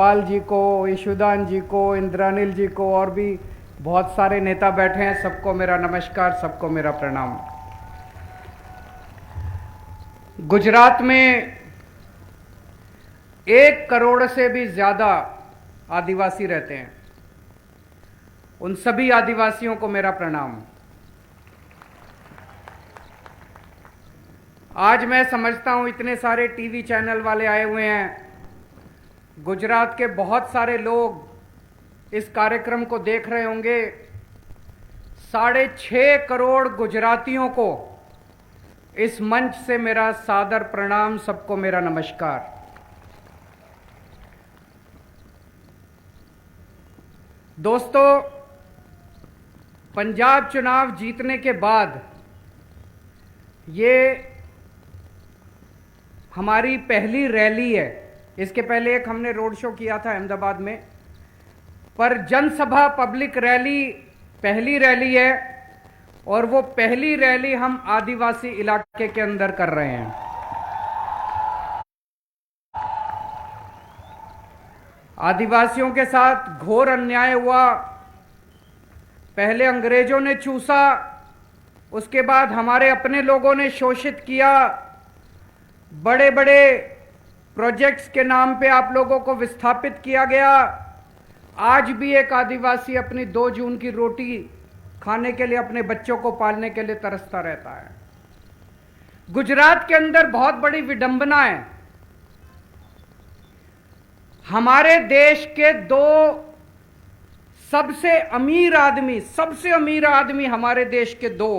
पाल जी को, ईशुदान जी को, इंद्रानिल जी को और भी बहुत सारे नेता बैठे हैं। सबको मेरा नमस्कार, सबको मेरा प्रणाम। गुजरात में 1 करोड़ से भी ज्यादा आदिवासी रहते हैं। उन सभी आदिवासियों को मेरा प्रणाम। आज मैं समझता हूं इतने सारे टीवी चैनल वाले आए हुए हैं, गुजरात के बहुत सारे लोग इस कार्यक्रम को देख रहे होंगे। 6.5 करोड़ गुजरातियों को इस मंच से मेरा सादर प्रणाम, सबको मेरा नमस्कार। दोस्तों, पंजाब चुनाव जीतने के बाद ये हमारी पहली रैली है। इसके पहले एक हमने रोड शो किया था अहमदाबाद में, पर जनसभा पब्लिक रैली पहली रैली है और वो पहली रैली हम आदिवासी इलाके के अंदर कर रहे हैं। आदिवासियों के साथ घोर अन्याय हुआ। पहले अंग्रेजों ने चूसा, उसके बाद हमारे अपने लोगों ने शोषित किया। बड़े बड़े प्रोजेक्ट्स के नाम पे आप लोगों को विस्थापित किया गया। आज भी एक आदिवासी अपनी 2 जून की रोटी खाने के लिए, अपने बच्चों को पालने के लिए तरसता रहता है। गुजरात के अंदर बहुत बड़ी विडंबना है। हमारे देश के 2 सबसे अमीर आदमी हमारे देश के 2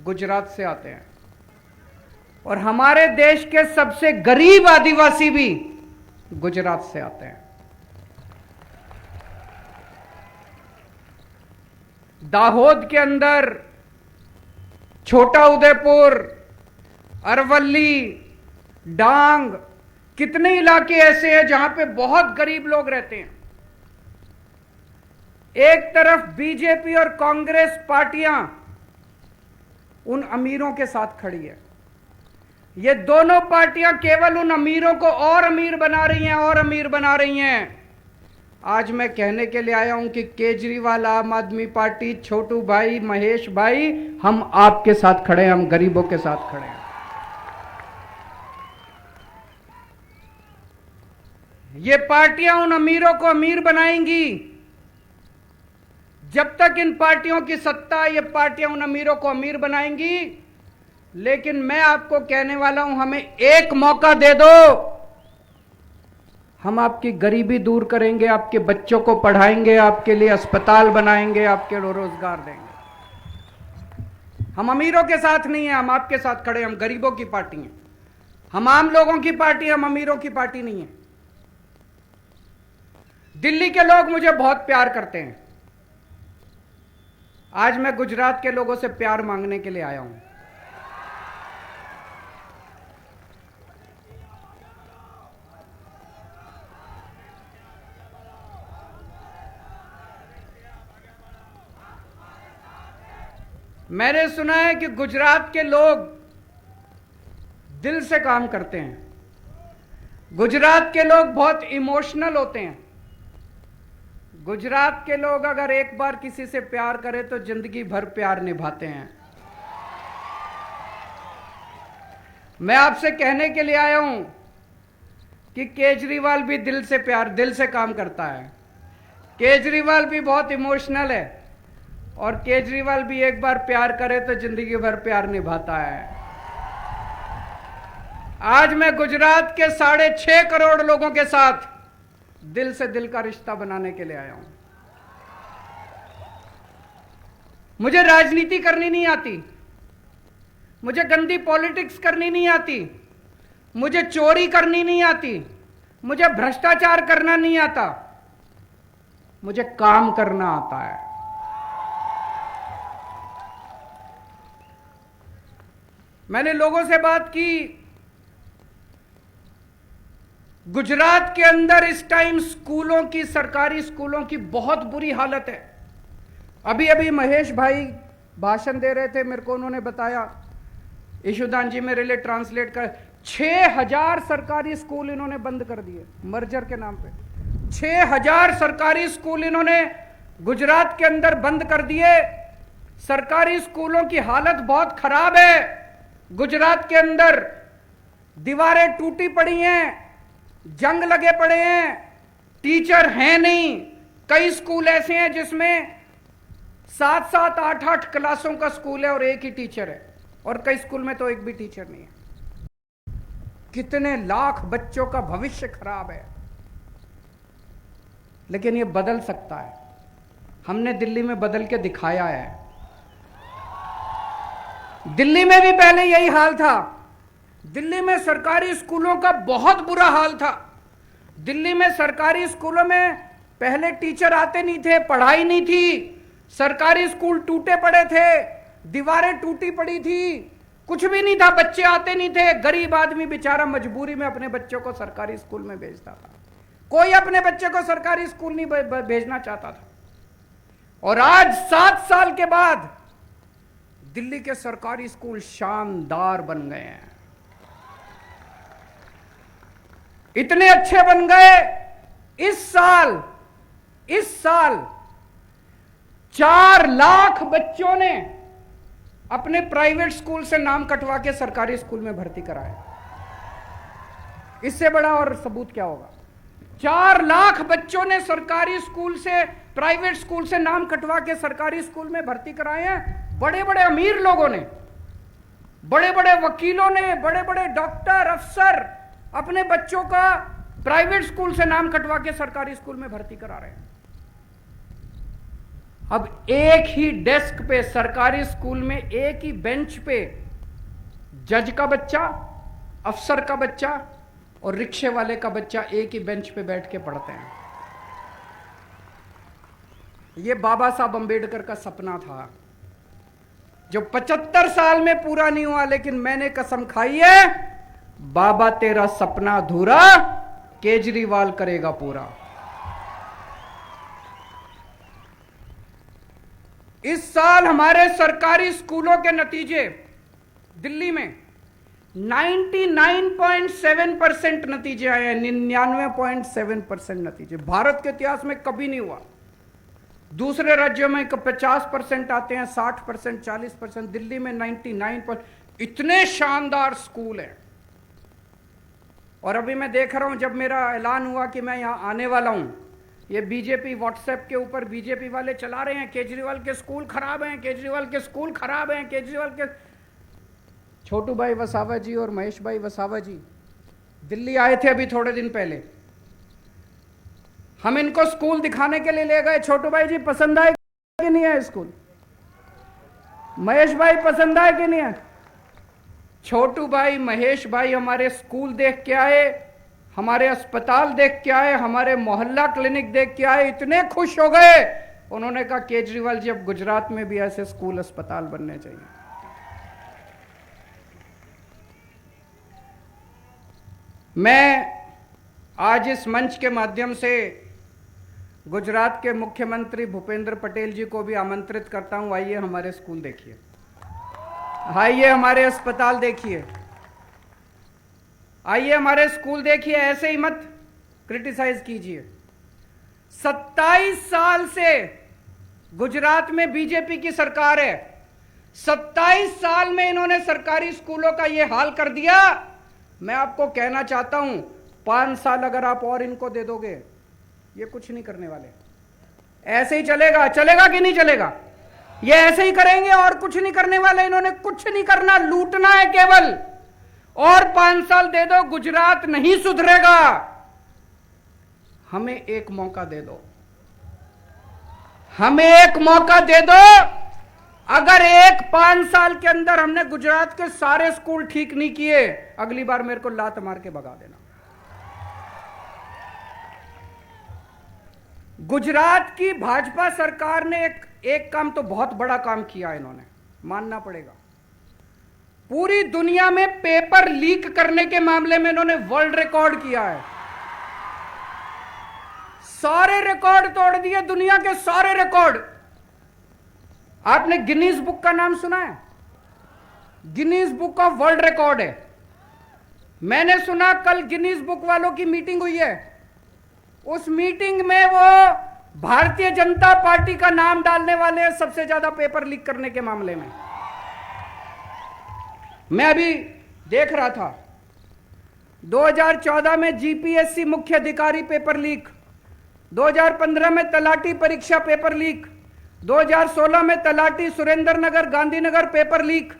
गुजरात से आते हैं, और हमारे देश के सबसे गरीब आदिवासी भी गुजरात से आते हैं। दाहोद के अंदर, छोटा उदयपुर, अरवली, डांग, कितने इलाके ऐसे हैं जहां पे बहुत गरीब लोग रहते हैं। एक तरफ बीजेपी और कांग्रेस पार्टियां उन अमीरों के साथ खड़ी है। ये दोनों पार्टियां केवल उन अमीरों को और अमीर बना रही हैं। आज मैं कहने के लिए आया हूं कि केजरीवाल, आम आदमी पार्टी, छोटू भाई, महेश भाई, हम आपके साथ खड़े हैं, हम गरीबों के साथ खड़े हैं। ये पार्टियां उन अमीरों को अमीर बनाएंगी। जब तक इन पार्टियों की सत्ता, ये पार्टियां उन अमीरों को अमीर बनाएंगी। लेकिन मैं आपको कहने वाला हूं, हमें एक मौका दे दो, हम आपकी गरीबी दूर करेंगे, आपके बच्चों को पढ़ाएंगे, आपके लिए अस्पताल बनाएंगे, आपके रोजगार देंगे। हम अमीरों के साथ नहीं है, हम आपके साथ खड़े, हम गरीबों की पार्टी हैं, हम आम लोगों की पार्टी, हम अमीरों की पार्टी नहीं है। दिल्ली के लोग मुझे बहुत प्यार करते हैं। आज मैं गुजरात के लोगों से प्यार मांगने के लिए आया हूं। मैंने सुना है कि गुजरात के लोग दिल से काम करते हैं। गुजरात के लोग बहुत इमोशनल होते हैं। गुजरात के लोग अगर एक बार किसी से प्यार करें तो जिंदगी भर प्यार निभाते हैं। मैं आपसे कहने के लिए आया हूं कि केजरीवाल भी दिल से काम करता है। केजरीवाल भी बहुत इमोशनल है, और केजरीवाल भी एक बार प्यार करे तो जिंदगी भर प्यार निभाता है। आज मैं गुजरात के 6.5 करोड़ लोगों के साथ दिल से दिल का रिश्ता बनाने के लिए आया हूं। मुझे राजनीति करनी नहीं आती, मुझे गंदी पॉलिटिक्स करनी नहीं आती, मुझे चोरी करनी नहीं आती, मुझे भ्रष्टाचार करना नहीं आता, मुझे काम करना आता है। मैंने लोगों से बात की। गुजरात के अंदर इस टाइम स्कूलों की, सरकारी स्कूलों की बहुत बुरी हालत है। अभी अभी महेश भाई भाषण दे रहे थे, मेरे को उन्होंने बताया, ईशुदान जी मेरे लिए ट्रांसलेट कर, 6,000 सरकारी स्कूल इन्होंने बंद कर दिए मर्जर के नाम पे। 6,000 सरकारी स्कूल इन्होंने गुजरात के अंदर बंद कर दिए। सरकारी स्कूलों की हालत बहुत खराब है। गुजरात के अंदर दीवारें टूटी पड़ी हैं, जंग लगे पड़े हैं, टीचर हैं नहीं। कई स्कूल ऐसे हैं जिसमें 7-7, 8-8 क्लासों का स्कूल है और एक ही टीचर है, और कई स्कूल में तो एक भी टीचर नहीं है। कितने लाख बच्चों का भविष्य खराब है। लेकिन ये बदल सकता है। हमने दिल्ली में बदल के दिखाया है। दिल्ली में भी पहले यही हाल था। दिल्ली में सरकारी स्कूलों का बहुत बुरा हाल था। दिल्ली में सरकारी स्कूलों में पहले टीचर आते नहीं थे, पढ़ाई नहीं थी, सरकारी स्कूल टूटे पड़े थे, दीवारें टूटी पड़ी थी, कुछ भी नहीं था, बच्चे आते नहीं थे। गरीब आदमी बेचारा मजबूरी में अपने बच्चों को सरकारी स्कूल में भेजता था। कोई अपने बच्चे को सरकारी स्कूल नहीं भेजना चाहता था। और आज 7 साल के बाद दिल्ली के सरकारी स्कूल शानदार बन गए हैं। इतने अच्छे बन गए, इस साल 4 लाख बच्चों ने अपने प्राइवेट स्कूल से नाम कटवा के सरकारी स्कूल में भर्ती कराया। इससे बड़ा और सबूत क्या होगा। 4 लाख बच्चों ने सरकारी स्कूल से, प्राइवेट स्कूल से नाम कटवा के सरकारी स्कूल में भर्ती कराए हैं। बड़े बड़े अमीर लोगों ने, बड़े बड़े वकीलों ने, बड़े बड़े डॉक्टर, अफसर अपने बच्चों का प्राइवेट स्कूल से नाम कटवा के सरकारी स्कूल में भर्ती करा रहे हैं। अब एक ही डेस्क पे, सरकारी स्कूल में एक ही बेंच पे जज का बच्चा, अफसर का बच्चा और रिक्शे वाले का बच्चा एक ही बेंच पे बैठ के पढ़ते हैं। यह बाबा साहब अंबेडकर का सपना था जो 75 साल में पूरा नहीं हुआ। लेकिन मैंने कसम खाई है, बाबा तेरा सपना अधूरा केजरीवाल करेगा पूरा। इस साल हमारे सरकारी स्कूलों के नतीजे दिल्ली में 99.7% नतीजे आए हैं। 99.7% नतीजे भारत के इतिहास में कभी नहीं हुआ। दूसरे राज्यों में 50% आते हैं, 60%, 40%। दिल्ली में 99%। इतने शानदार स्कूल हैं। और अभी मैं देख रहा हूं, जब मेरा ऐलान हुआ कि मैं यहां आने वाला हूं, ये बीजेपी व्हाट्सएप के ऊपर बीजेपी वाले चला रहे हैं, केजरीवाल के स्कूल खराब हैं, केजरीवाल के स्कूल खराब हैं, केजरीवाल के। छोटू भाई वसावा जी और महेश भाई वसावा जी दिल्ली आए थे अभी थोड़े दिन पहले। हम इनको स्कूल दिखाने के लिए ले गए। छोटू भाई जी पसंद आए कि नहीं है स्कूल? महेश भाई पसंद आए कि नहीं है? छोटू भाई, महेश भाई हमारे स्कूल देख के आए, हमारे अस्पताल देख के आए, हमारे मोहल्ला क्लिनिक देख के आए, इतने खुश हो गए। उन्होंने कहा केजरीवाल जी अब गुजरात में भी ऐसे स्कूल अस्पताल बनने चाहिए। मैं आज इस मंच के माध्यम से गुजरात के मुख्यमंत्री भूपेंद्र पटेल जी को भी आमंत्रित करता हूं, आइए हमारे स्कूल देखिए, आइए हमारे अस्पताल देखिए, आइए हमारे स्कूल देखिए। ऐसे ही मत क्रिटिसाइज कीजिए। 27 साल से गुजरात में बीजेपी की सरकार है। 27 साल में इन्होंने सरकारी स्कूलों का यह हाल कर दिया। मैं आपको कहना चाहता हूं, 5 साल अगर आप और इनको दे दोगे, ये कुछ नहीं करने वाले। ऐसे ही चलेगा। चलेगा कि नहीं चलेगा? ये ऐसे ही करेंगे और कुछ नहीं करने वाले। इन्होंने कुछ नहीं करना, लूटना है केवल। और 5 साल दे दो, गुजरात नहीं सुधरेगा। हमें एक मौका दे दो, हमें एक मौका दे दो। अगर 5 साल के अंदर हमने गुजरात के सारे स्कूल ठीक नहीं किए, अगली बार मेरे को लात मार के भगा देना। गुजरात की भाजपा सरकार ने एक काम तो बहुत बड़ा काम किया, इन्होंने मानना पड़ेगा। पूरी दुनिया में पेपर लीक करने के मामले में इन्होंने वर्ल्ड रिकॉर्ड किया है। सारे रिकॉर्ड तोड़ दिए, दुनिया के सारे रिकॉर्ड। आपने गिनीज बुक का नाम सुना है? Guinness book of world record है। मैंने सुना कल गिनीज बुक वालों की मीटिंग हुई है, उस मीटिंग में वो भारतीय जनता पार्टी का नाम डालने वाले हैं सबसे ज्यादा पेपर लीक करने के मामले में। मैं अभी देख रहा था 2014 में जीपीएससी मुख्य अधिकारी पेपर लीक, 2015 में तलाटी परीक्षा पेपर लीक, 2016 में तलाटी सुरेंद्र नगर गांधीनगर पेपर लीक,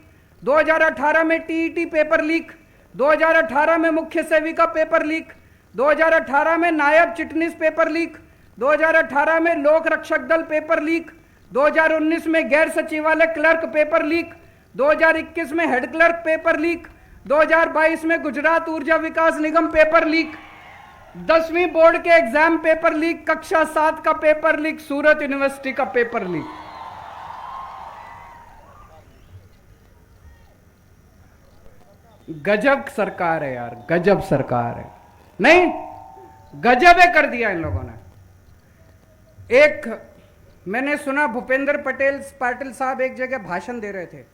2018 में टीईटी पेपर लीक, 2018 में मुख्य सेविका पेपर लीक, 2018 में नायब चिटनीस पेपर लीक, 2018 में लोक रक्षक दल पेपर लीक, 2019 में गैर सचिवालय क्लर्क पेपर लीक, 2021 में हेड क्लर्क पेपर लीक, 2022 में गुजरात ऊर्जा विकास निगम पेपर लीक, 10वीं बोर्ड के एग्जाम पेपर लीक, कक्षा 7 का पेपर लीक, सूरत यूनिवर्सिटी का पेपर लीक। गजब सरकार है यार, गजब सरकार है। नहीं, गजब है कर दिया इन लोगों ने। एक मैंने सुना भूपेंद्र पाटिल साहब एक जगह भाषण दे रहे थे,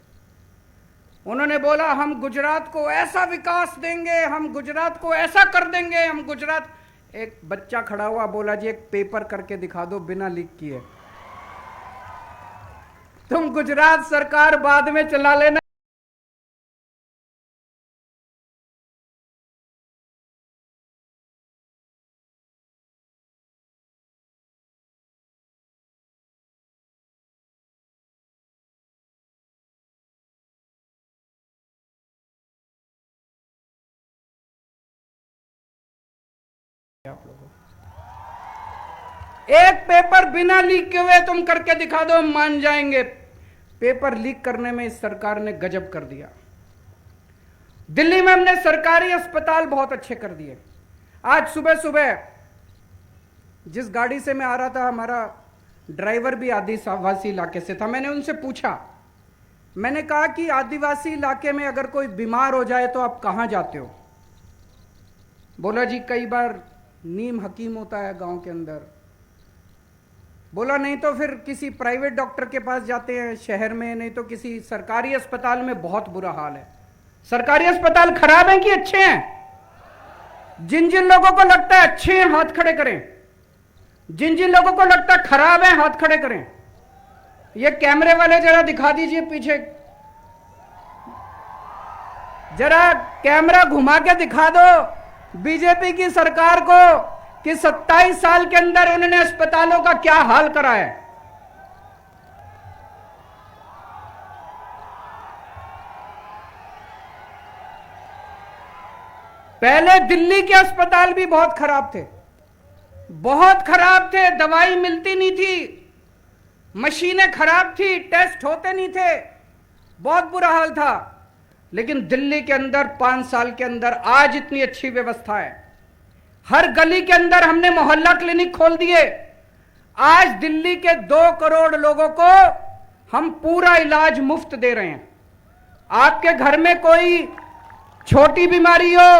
उन्होंने बोला हम गुजरात को ऐसा विकास देंगे, हम गुजरात को ऐसा कर देंगे, हम गुजरात। एक बच्चा खड़ा हुआ बोला जी एक पेपर करके दिखा दो बिना लीक किए। तुम गुजरात सरकार बाद में चला लेना, आप लोगों एक पेपर बिना लीक के हुए तुम करके दिखा दो, हम मान जाएंगे। पेपर लीक करने में इस सरकार ने गजब कर दिया। दिल्ली में हमने सरकारी अस्पताल बहुत अच्छे कर दिए। आज सुबह सुबह जिस गाड़ी से मैं आ रहा था, हमारा ड्राइवर भी आदिवासी इलाके से था। मैंने उनसे पूछा, मैंने कहा कि आदिवासी इलाके में अगर कोई बीमार हो जाए तो आप कहां जाते हो? बोला जी कई बार नीम हकीम होता है गांव के अंदर। बोला नहीं तो फिर किसी प्राइवेट डॉक्टर के पास जाते हैं शहर में, नहीं तो किसी सरकारी अस्पताल में। बहुत बुरा हाल है। सरकारी अस्पताल खराब हैं कि अच्छे हैं? जिन जिन लोगों को लगता है अच्छे हैं हाथ खड़े करें, जिन जिन लोगों को लगता है खराब है हाथ खड़े करें। ये कैमरे वाले जरा दिखा दीजिए पीछे, जरा कैमरा घुमा के दिखा दो बीजेपी की सरकार को कि 27 साल के अंदर उन्होंने अस्पतालों का क्या हाल करा है। पहले दिल्ली के अस्पताल भी बहुत खराब थे, बहुत खराब थे। दवाई मिलती नहीं थी, मशीनें खराब थी, टेस्ट होते नहीं थे, बहुत बुरा हाल था। लेकिन दिल्ली के अंदर 5 साल के अंदर आज इतनी अच्छी व्यवस्था है। हर गली के अंदर हमने मोहल्ला क्लिनिक खोल दिए। आज दिल्ली के 2 करोड़ लोगों को हम पूरा इलाज मुफ्त दे रहे हैं। आपके घर में कोई छोटी बीमारी हो,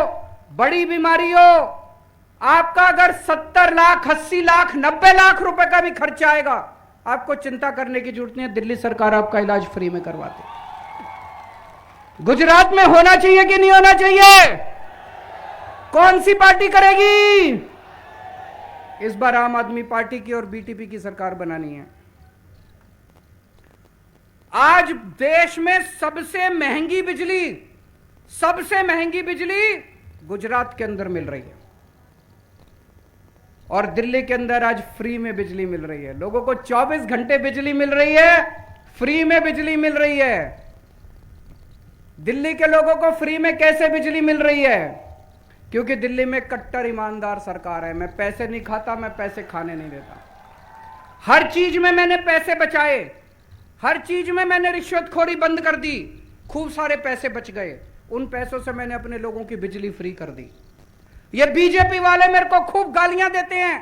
बड़ी बीमारी हो, आपका अगर 70 लाख, 80 लाख, 90 लाख रुपए का भी खर्चा आएगा, आपको चिंता करने की जरूरत नहीं है। दिल्ली सरकार आपका इलाज फ्री में करवाती है। गुजरात में होना चाहिए कि नहीं होना चाहिए? कौन सी पार्टी करेगी? इस बार आम आदमी पार्टी की और बीटीपी की सरकार बनानी है। आज देश में सबसे महंगी बिजली गुजरात के अंदर मिल रही है और दिल्ली के अंदर आज फ्री में बिजली मिल रही है। लोगों को 24 घंटे बिजली मिल रही है, फ्री में बिजली मिल रही है। दिल्ली के लोगों को फ्री में कैसे बिजली मिल रही है? क्योंकि दिल्ली में कट्टर ईमानदार सरकार है। मैं पैसे नहीं खाता, मैं पैसे खाने नहीं देता। हर चीज में मैंने पैसे बचाए, हर चीज में मैंने रिश्वतखोरी बंद कर दी। खूब सारे पैसे बच गए, उन पैसों से मैंने अपने लोगों की बिजली फ्री कर दी। ये बीजेपी वाले मेरे को खूब गालियां देते हैं,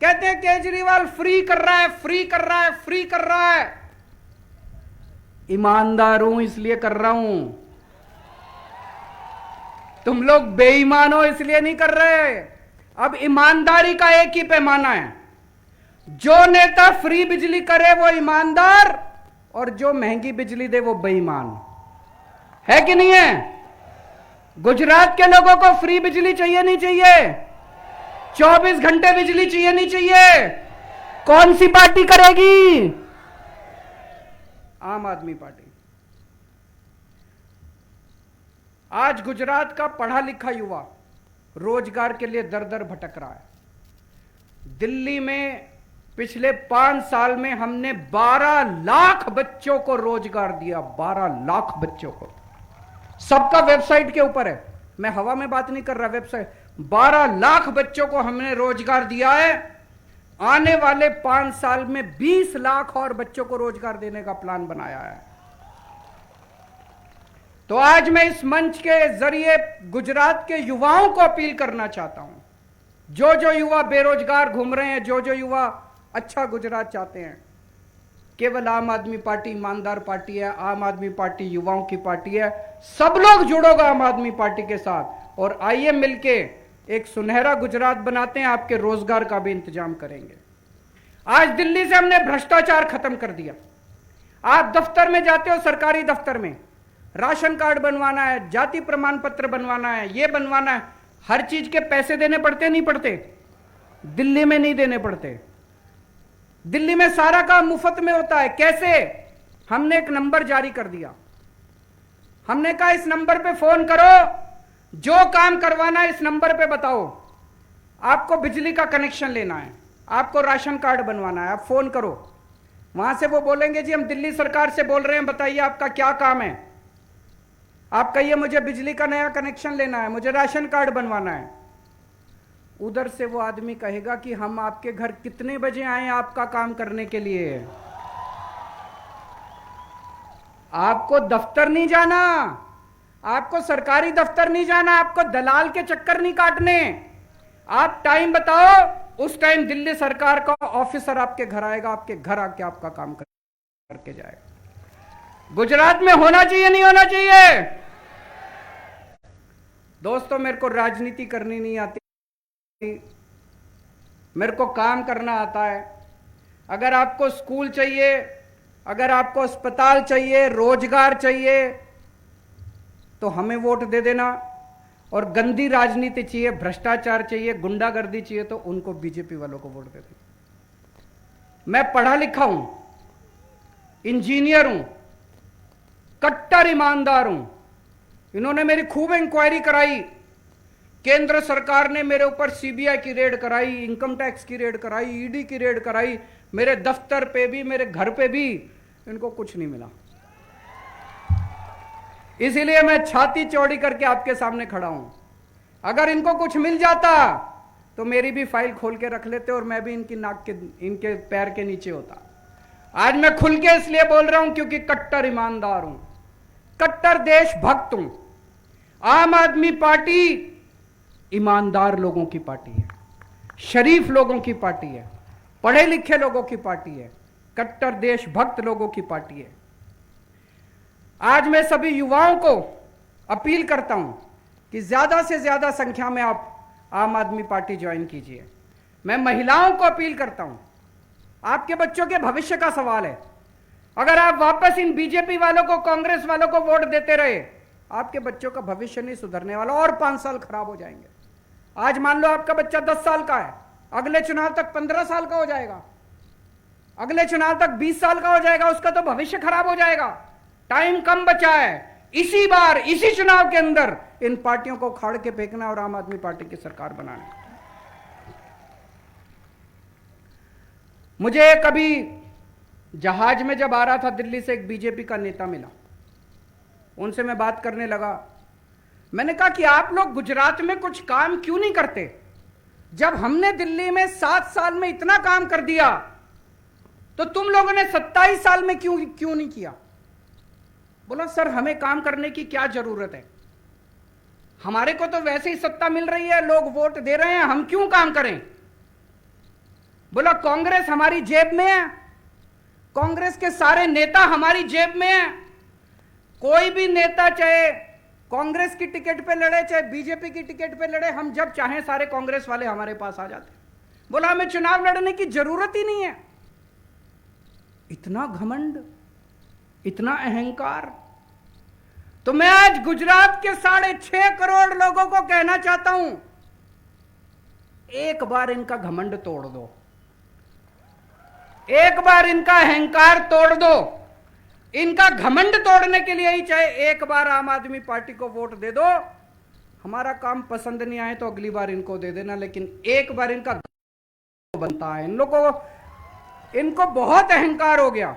कहते हैं केजरीवाल फ्री कर रहा है, फ्री कर रहा है, फ्री कर रहा है। ईमानदार हूं इसलिए कर रहा हूं, तुम लोग बेईमान हो इसलिए नहीं कर रहे। अब ईमानदारी का एक ही पैमाना है, जो नेता फ्री बिजली करे वो ईमानदार और जो महंगी बिजली दे वो बेईमान है कि नहीं है? गुजरात के लोगों को फ्री बिजली चाहिए नहीं चाहिए? 24 घंटे बिजली चाहिए नहीं चाहिए? कौन सी पार्टी करेगी? आम आदमी पार्टी। आज गुजरात का पढ़ा लिखा युवा रोजगार के लिए दर दर भटक रहा है। दिल्ली में पिछले 5 साल में हमने 12 लाख बच्चों को रोजगार दिया। 12 लाख बच्चों को, सबका वेबसाइट के ऊपर है, मैं हवा में बात नहीं कर रहा, वेबसाइट। 12 लाख बच्चों को हमने रोजगार दिया है। आने वाले 5 साल में 20 लाख और बच्चों को रोजगार देने का प्लान बनाया है। तो आज मैं इस मंच के जरिए गुजरात के युवाओं को अपील करना चाहता हूं, जो जो युवा बेरोजगार घूम रहे हैं, जो जो युवा अच्छा गुजरात चाहते हैं, केवल आम आदमी पार्टी ईमानदार पार्टी है। आम आदमी पार्टी युवाओं की पार्टी है। सब लोग जुड़ोगे आम आदमी पार्टी के साथ और आइए मिलके एक सुनहरा गुजरात बनाते हैं। आपके रोजगार का भी इंतजाम करेंगे। आज दिल्ली से हमने भ्रष्टाचार खत्म कर दिया। आप दफ्तर में जाते हो, सरकारी दफ्तर में राशन कार्ड बनवाना है, जाति प्रमाण पत्र बनवाना है, ये बनवाना है, हर चीज के पैसे देने पड़ते नहीं पड़ते? दिल्ली में नहीं देने पड़ते। दिल्ली में सारा काम मुफ्त में होता है। कैसे? हमने एक नंबर जारी कर दिया। हमने कहा इस नंबर पे फोन करो, जो काम करवाना है इस नंबर पे बताओ। आपको बिजली का कनेक्शन लेना है, आपको राशन कार्ड बनवाना है, आप फोन करो। वहां से वो बोलेंगे जी हम दिल्ली सरकार से बोल रहे हैं, बताइए आपका क्या काम है। आप कहिए मुझे बिजली का नया कनेक्शन लेना है, मुझे राशन कार्ड बनवाना है। उधर से वो आदमी कहेगा कि हम आपके घर कितने बजे आए आपका काम करने के लिए। आपको दफ्तर नहीं जाना, आपको सरकारी दफ्तर नहीं जाना, आपको दलाल के चक्कर नहीं काटने। आप टाइम बताओ, उस टाइम दिल्ली सरकार का ऑफिसर आपके घर आएगा, आपके घर आके आपका काम करके जाएगा। गुजरात में होना चाहिए नहीं होना चाहिए? दोस्तों, मेरे को राजनीति करनी नहीं आती, मेरे को काम करना आता है। अगर आपको स्कूल चाहिए, अगर आपको अस्पताल चाहिए, रोजगार चाहिए, तो हमें वोट दे देना। और गंदी राजनीति चाहिए, भ्रष्टाचार चाहिए, गुंडागर्दी चाहिए, तो उनको बीजेपी वालों को वोट दे देना। मैं पढ़ा लिखा हूं, इंजीनियर हूं, कट्टर ईमानदार हूं। इन्होंने मेरी खूब इंक्वायरी कराई। केंद्र सरकार ने मेरे ऊपर सीबीआई की रेड कराई, इनकम टैक्स की रेड कराई, ईडी की रेड कराई, मेरे दफ्तर पे भी, मेरे घर पे भी। इनको कुछ नहीं मिला। इसीलिए मैं छाती चौड़ी करके आपके सामने खड़ा हूं। अगर इनको कुछ मिल जाता तो मेरी भी फाइल खोल के रख लेते और मैं भी इनकी नाक के, इनके पैर के नीचे होता। आज मैं खुल के इसलिए बोल रहा हूं क्योंकि कट्टर ईमानदार हूं, कट्टर देशभक्त हूं। आम आदमी पार्टी ईमानदार लोगों की पार्टी है, शरीफ लोगों की पार्टी है, पढ़े लिखे लोगों की पार्टी है, कट्टर देशभक्त लोगों की पार्टी है। आज मैं सभी युवाओं को अपील करता हूं कि ज्यादा से ज्यादा संख्या में आप आम आदमी पार्टी ज्वाइन कीजिए। मैं महिलाओं को अपील करता हूं, आपके बच्चों के भविष्य का सवाल है। अगर आप वापस इन बीजेपी वालों को, कांग्रेस वालों को वोट देते रहे, आपके बच्चों का भविष्य नहीं सुधरने वाला और 5 साल खराब हो जाएंगे। आज मान लो आपका बच्चा 10 साल का है, अगले चुनाव तक 15 साल का हो जाएगा, अगले चुनाव तक 20 साल का हो जाएगा, उसका तो भविष्य खराब हो जाएगा। टाइम कम बचा है, इसी बार इसी चुनाव के अंदर इन पार्टियों को उखाड़ के फेंकना और आम आदमी पार्टी की सरकार बनाना। मुझे कभी जहाज में जब आ रहा था दिल्ली से, एक बीजेपी का नेता मिला, उनसे मैं बात करने लगा। मैंने कहा कि आप लोग गुजरात में कुछ काम क्यों नहीं करते? जब हमने दिल्ली में 7 साल में इतना काम कर दिया, तो तुम लोगों ने 27 साल में क्यों नहीं किया? बोला सर हमें काम करने की क्या जरूरत है, हमारे को तो वैसे ही सत्ता मिल रही है, लोग वोट दे रहे हैं, हम क्यों काम करें? बोला कांग्रेस हमारी जेब में है, कांग्रेस के सारे नेता हमारी जेब में है। कोई भी नेता चाहे कांग्रेस की टिकट पे लड़े, चाहे बीजेपी की टिकट पे लड़े, हम जब चाहें सारे कांग्रेस वाले हमारे पास आ जाते। बोला हमें चुनाव लड़ने की जरूरत ही नहीं है। इतना घमंड, इतना अहंकार। तो मैं आज गुजरात के 6.5 करोड़ लोगों को कहना चाहता हूं, एक बार इनका घमंड तोड़ दो, एक बार इनका अहंकार तोड़ दो। इनका घमंड तोड़ने के लिए ही चाहे एक बार आम आदमी पार्टी को वोट दे दो। हमारा काम पसंद नहीं आए तो अगली बार इनको दे देना, लेकिन एक बार इनका बनता है। इन लोगों को, इनको बहुत अहंकार हो गया।